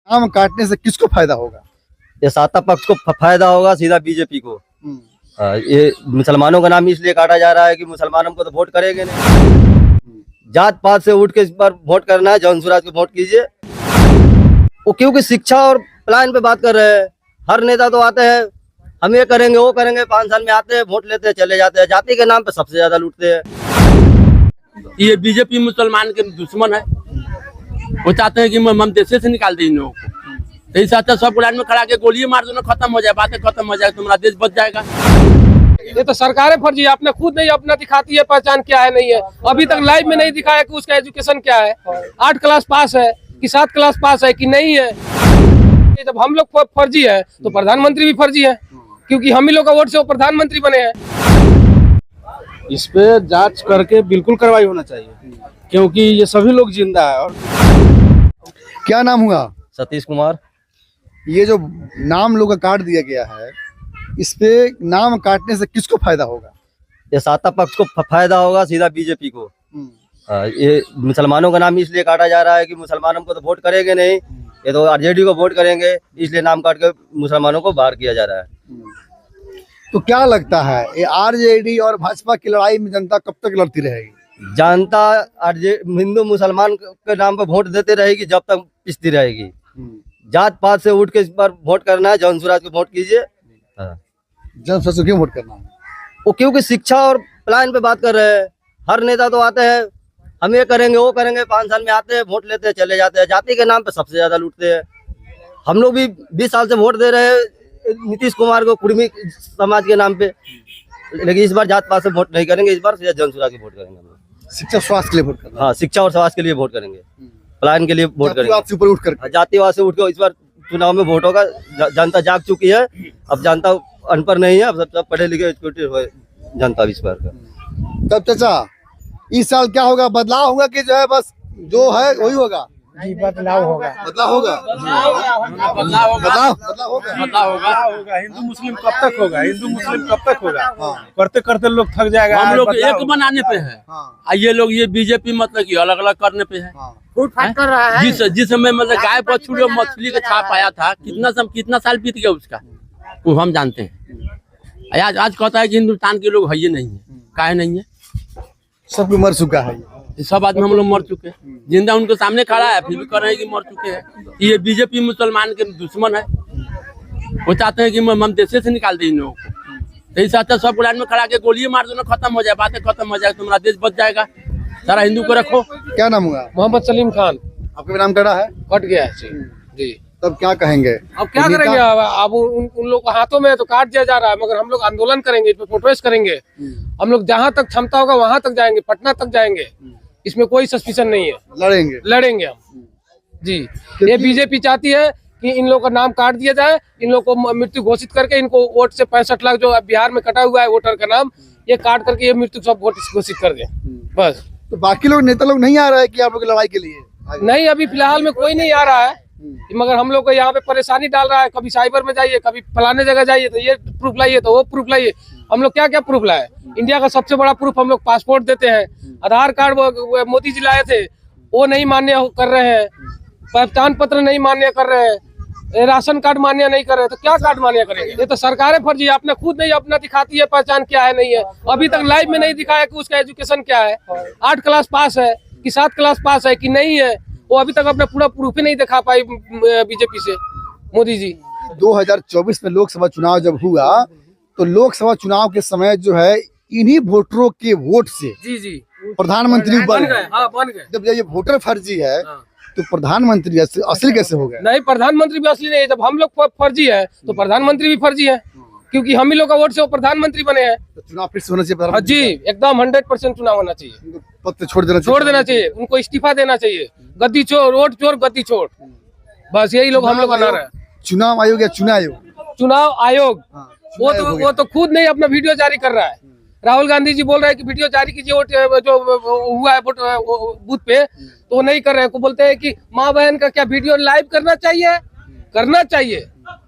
नाम काटने से किसको फायदा होगा? ये सत्ता पक्ष को फायदा होगा, सीधा बीजेपी को। ये मुसलमानों का नाम इसलिए काटा जा रहा है कि मुसलमानों को तो वोट करेंगे नहीं। जात पात से उठ के इस बार वोट करना है, जौन स्वराज को वोट कीजिए। वो क्योंकि शिक्षा और प्लान पे बात कर रहे हैं। हर नेता तो आते हैं, हम ये करेंगे वो करेंगे, 5 साल में आते हैं, वोट लेते हैं, चले जाते हैं। जाति के नाम पे सबसे ज्यादा लूटते हैं। ये बीजेपी मुसलमान के दुश्मन है। वो चाहते हैं कि हम देश से निकाल दें इन लोगों को। इस अच्छा सब लाइन में खड़ा के गोली मार दो ना, खत्म हो जाए, बातें खत्म हो जाए, तुम्हारा देश बच जाएगा। ये तो सरकारें फर्जी है, आपने खुद नहीं अपना दिखाती है पहचान क्या है नहीं है। अभी तक लाइव में नहीं दिखाया कि उसका एजुकेशन क्या है, 8 क्लास पास है कि 7 क्लास पास है कि नहीं है। जब हम लोग फर्जी है तो प्रधानमंत्री भी फर्जी है, क्योंकि हम ही लोग का वोट से वो प्रधानमंत्री बने हैं। इस पे जांच करके बिल्कुल कार्रवाई होना चाहिए, क्योंकि ये सभी लोग जिंदा है। और क्या नाम हुआ? सतीश कुमार। ये जो नाम लोग का काट दिया गया है, इस पे नाम काटने से किसको फायदा होगा? ये सत्ता पक्ष को फायदा होगा, सीधा बीजेपी को। ये मुसलमानों का नाम इसलिए काटा जा रहा है कि मुसलमानों को तो वोट करेंगे नहीं, ये तो आरजेडी को वोट करेंगे, इसलिए नाम काट के मुसलमानों को बाहर किया जा रहा है। तो क्या लगता है ये आरजेडी और भाजपा की लड़ाई में जनता कब तक लड़ती रहेगी? जनता हिंदू मुसलमान के नाम पर वोट देते रहेगी जब तक पिसती रहेगी। जात पात से उठ के इस बार वोट करना है, जौन स्वराज को वोट कीजिए। जन स्वराज क्यों वोट करना है? वो क्योंकि शिक्षा और प्लान पे बात कर रहे हैं। हर नेता तो आते हैं, हम ये करेंगे वो करेंगे, 5 साल में आते हैं, वोट लेते हैं, चले जाते हैं। जाति के नाम पे सबसे ज्यादा लूटते हैं। हम लोग भी 20 साल से वोट दे रहे हैं नीतीश कुमार को, कुर्मी समाज के नाम पे, लेकिन इस बार जात पात से वोट नहीं करेंगे। इस बार सीधा जन स्वराज को वोट करेंगे हम लोग। शिक्षा स्वास्थ्य के लिए वोट करना? हाँ, शिक्षा और स्वास्थ्य के लिए वोट करेंगे, प्लान के लिए वोट करेंगे। ऊपर उठ कर जातिवाद से उठ के इस बार चुनाव में वोट होगा। जनता जाग चुकी है, अब जनता अनपढ़ नहीं है, अब सब पढ़े लिखे एजुकेटेड हुए जनता इस बार का। तब चाचा इस साल क्या होगा? बदलाव होगा कि जो है बस जो है वही होगा? जी बदलाव होगा। बदलाव होगा? बदलाव होगा। हिंदू मुस्लिम कब तक होगा? हिंदू मुस्लिम कब तक होगा? करते करते लोग थक जाएगा। हम लोग एक बनाने पे है, ये लोग ये बीजेपी मतलब कि अलग अलग करने पे है। कर रहा है। जिस समय मतलब गाय बछड़े मछली का छाप आया था, कितना साल बीत गया उसका, वो हम जानते हैं। आज कहता है कि हिंदुस्तान के लोग है ही नहीं है, काहे नहीं है? सब कोई मर चुका है। सब आदमी हम लोग मर चुके हैं, जिंदा उनके सामने खड़ा है, फिर भी कह रहे हैं कि मर चुके हैं। ये बीजेपी मुसलमान के दुश्मन है। वो चाहते हैं कि हम देश से निकाल दें इन लोगों को। इस अच्छा सब लाइन में खड़ा के गोली मार दो ना, खत्म हो जाए, बातें खत्म हो जाए, तुम्हारा देश बच जाएगा। सारा हिंदू को रखो। क्या नाम हुआ? मोहम्मद सलीम खान। आपका नाम कड़ा है? कट गया है जी। तब क्या कहेंगे? अब क्या करेंगे? अब उन लोग के हाथों में तो काट दिया जा रहा है, मगर हम लोग आंदोलन करेंगे, इस पे प्रोटेस्ट करेंगे। हम लोग जहाँ तक क्षमता होगा वहाँ तक जाएंगे, पटना तक जाएंगे। इसमें कोई सस्पिशन नहीं है। लड़ेंगे हम जी। ये बीजेपी चाहती है कि इन लोगों का नाम काट दिया जाए, इन लोगों को मृत्यु घोषित करके, इनको वोट से 65 लाख जो बिहार में कटा हुआ है वोटर का नाम, ये काट करके ये मृत्यु सब घोषित कर दे बस। तो बाकी लोग नेता लोग नहीं आ रहा है कि आप लोग लड़ाई के लिए? नहीं, अभी फिलहाल में कोई नहीं आ रहा है, मगर हम लोग को यहाँ पे परेशानी डाल रहा है। कभी साइबर में जाइए, कभी फलाने जगह जाइए तो ये प्रूफ लाइए, तो वो प्रूफ लाइए। हम लोग क्या क्या प्रूफ लाए? इंडिया का सबसे बड़ा प्रूफ हम लोग पासपोर्ट देते हैं, आधार कार्ड वो मोदी जी लाए थे, वो नहीं मान्य कर रहे हैं, पहचान पत्र नहीं मान्य कर रहे हैं, राशन कार्ड मान्य नहीं कर रहे हैं, तो क्या कार्ड मान्य करेंगे? ये तो सरकारें फर्जी है, आपने खुद नहीं अपना दिखाती है पहचान क्या है नहीं है। अभी तक लाइव में नहीं दिखाया कि उसका एजुकेशन क्या है, 8 क्लास पास है कि 7 क्लास पास है कि नहीं है। वो अभी तक अपना पूरा प्रूफ ही नहीं दिखा पाई बीजेपी से मोदी जी। 2024 में लोकसभा चुनाव जब हुआ तो लोकसभा चुनाव के समय जो है इन्हीं वोटरों के वोट से जी प्रधानमंत्री बन गए। हाँ, बन गए। जब ये वोटर फर्जी है तो प्रधानमंत्री असली कैसे हो गए? नहीं, प्रधानमंत्री भी असली नहीं है। जब हम लोग फर्जी है तो प्रधानमंत्री भी फर्जी है, क्योंकि हम ही लोग का वोट से वो प्रधानमंत्री बने हैं। तो चुनाव फिर से होना चाहिए जी, एकदम 100% चुनाव होना चाहिए। पद से छोड़ देना चाहिए, उनको इस्तीफा देना चाहिए। गद्दी चोर, वोट चोर, गद्दी चोर, बस यही लोग हम लोग का नारा है। चुनाव आयोग या चुनाव आयोग वो तो खुद नहीं अपना वीडियो जारी कर रहा है। राहुल गांधी जी बोल रहे हैं कि वीडियो जारी कीजिए वोट जो हुआ है वोट बूथ पे, तो वो नहीं कर रहे हैं। को बोलते हैं कि माँ बहन का क्या वीडियो लाइव करना चाहिए।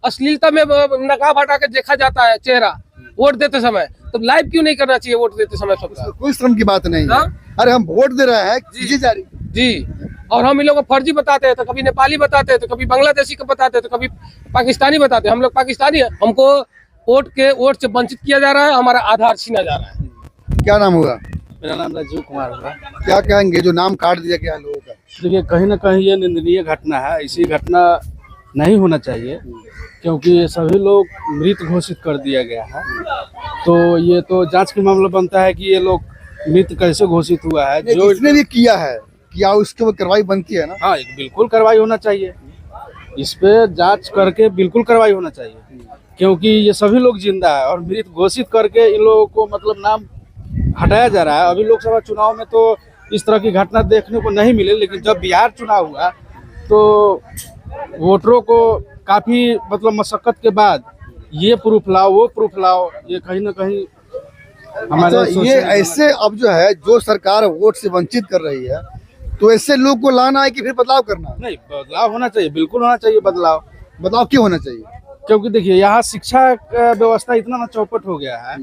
अश्लीलता में नकाब हटा के देखा जाता है चेहरा वोट देते समय, तो लाइव क्यों नहीं करना चाहिए वोट देते समय? सबका कोई श्रम की बात नहीं है। अरे हम वोट दे रहे हैं, कीजिए जारी। जी, और हम इन लोगों को फर्जी बताते हैं, तो कभी नेपाली बताते हैं, तो कभी बांग्लादेशी को बताते हैं, तो कभी पाकिस्तानी बताते हैं। हम लोग पाकिस्तानी है, हमको वोट से वंचित किया जा रहा है, हमारा आधार छीना जा रहा है। क्या नाम होगा? मेरा नाम राजीव कुमार होगा। क्या कहेंगे जो नाम काट दिया गया लोगों का? देखिए, कहीं ना कहीं ये निंदनीय घटना है। ऐसी घटना नहीं होना चाहिए, क्योंकि सभी लोग मृत घोषित कर दिया गया है। तो ये तो जांच का मामला बनता है कि ये लोग मृत कैसे घोषित हुआ है। जो जिसने भी किया है क्या उसके ऊपर कार्रवाई बनती है ना? हाँ, बिल्कुल कार्रवाई होना चाहिए। इस पे जांच करके बिल्कुल कार्रवाई होना चाहिए, क्योंकि ये सभी लोग जिंदा है और मृत घोषित करके इन लोगों को मतलब नाम हटाया जा रहा है। अभी लोकसभा चुनाव में तो इस तरह की घटना देखने को नहीं मिले, लेकिन जब बिहार चुनाव हुआ तो वोटरों को काफी मतलब मशक्कत के बाद ये प्रूफ लाओ, वो प्रूफ लाओ, ये कहीं ना कहीं हमारे अच्छा, ये ऐसे अब जो है जो सरकार वोट से वंचित कर रही है, तो ऐसे लोग को लाना है कि फिर बदलाव करना है? नहीं, बदलाव होना चाहिए, बिल्कुल होना चाहिए बदलाव। बदलाव क्यों होना चाहिए? क्योंकि देखिए, यहाँ शिक्षा का व्यवस्था इतना ना चौपट हो गया है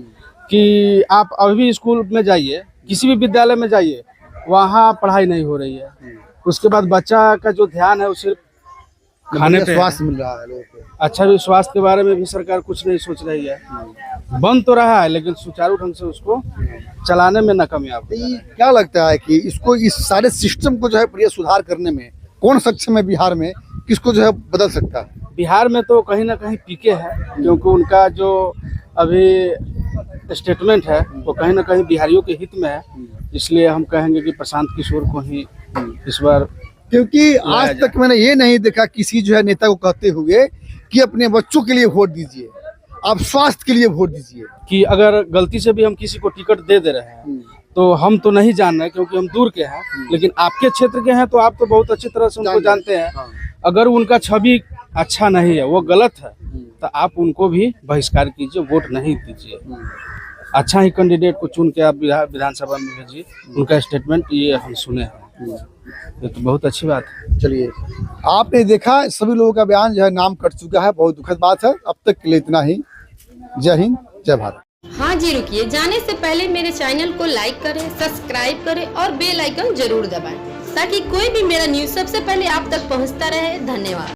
कि आप अभी स्कूल में जाइए, किसी भी विद्यालय में जाइए, वहाँ पढ़ाई नहीं हो रही है। उसके बाद बच्चा का जो ध्यान है वो सिर्फ खाने पे स्वास्थ्य मिल रहा है लोगों को। अच्छा, भी स्वास्थ्य के बारे में भी सरकार कुछ नहीं सोच रही है। बन तो रहा है, लेकिन सुचारू ढंग से उसको चलाने में नाकामयाब तो ये क्या लगता है कि इसको इस सारे सिस्टम को जो है प्रिय सुधार करने में कौन सक्षम है बिहार में? किसको जो है बदल सकता है? बिहार में तो कहीं ना कहीं पीके है, क्योंकि उनका जो अभी स्टेटमेंट है वो कहीं ना कहीं बिहारियों के हित में है। इसलिए हम कहेंगे कि प्रशांत किशोर को ही इस बार, क्योंकि आज तक मैंने ये नहीं देखा किसी जो है नेता को कहते हुए कि अपने बच्चों के लिए वोट दीजिए, आप स्वास्थ्य के लिए वोट दीजिए। कि अगर गलती से भी हम किसी को टिकट दे रहे हैं तो हम तो नहीं जान रहे, क्योंकि हम दूर के हैं, लेकिन आपके क्षेत्र के हैं तो आप तो बहुत अच्छी तरह से उनको जानते हैं। अगर उनका छवि अच्छा नहीं है, वो गलत है, तो आप उनको भी बहिष्कार कीजिए, वोट नहीं दीजिए। अच्छा ही कैंडिडेट को चुन के आप विधानसभा में भेजिए। उनका स्टेटमेंट ये हम सुने हैं, ये तो बहुत अच्छी बात है। चलिए, आपने देखा सभी लोगों का बयान जो है नाम कट चुका है, बहुत दुखद बात है। अब तक के लिए इतना ही। जय हिंद, जय भारत। हाँ जी, रुकिए, जाने से पहले मेरे चैनल को लाइक करें, सब्सक्राइब करें और बेल आइकन जरूर दबाएं, ताकि कोई भी मेरा न्यूज़ सबसे पहले आप तक पहुंचता रहे। धन्यवाद।